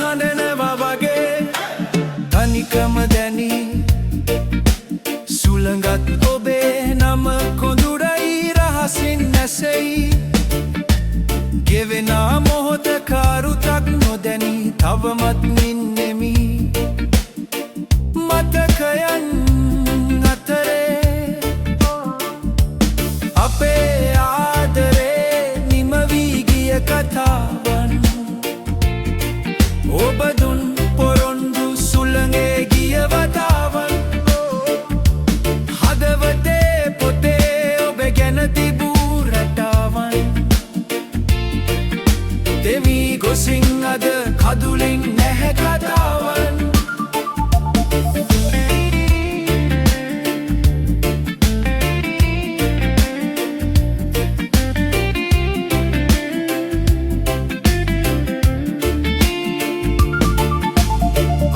හඬනවා වගේ තනිකම දැනි සුළඟත් ඔබේ නම කොඳුරයි රහසින් නැසෙයි ගෙවෙන මොහොතක අරුතක් නොදැනි තවමත් නින්නෙමි මතකයන් අතරේ අපේ ආදරේ නිම වී ගිය කතාවන් ඔබ දුන් පොරොන්දු සුළඟේ ගිය වතාවන් හදවතේ පොතේ ඔබ ගැන තිබූ රටාවන් දෙවි ගොසින් අද කදුලින් නැහැ කතාවන්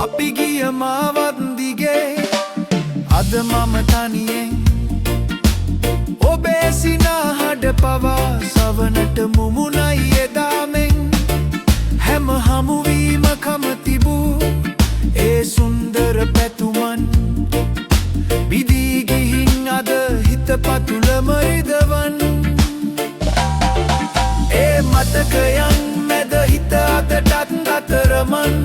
අපි ගිය මාවත් දිගේ අද මම තනියෙන් ඔබේ සිනහඩ පවා සවනට මුමුණයි එදාමෙන් හැම හමුවීමකම තිබූ ඒ සුන්දර පැතුමන් බිදී ගිහින් අද හිත පතුලම රිදවන් ඒ මතකයන් මැද හිත අතටත් අතරමන්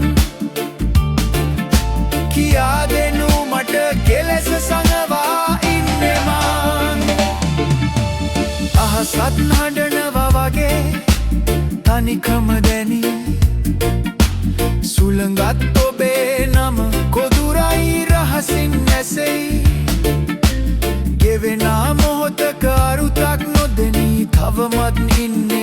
කියා දෙනු මට කෙලෙස සඟවා ඉන්නෙමා අහසත් හඬනවා වගේ තනිකම දැනි සුළඟත් ඔබේ නම කොඳුරයි රහසින් නැසෙයි ගෙවෙන මොහොතක අරුතක් නොදෙනී තවමත් ඉන්නේ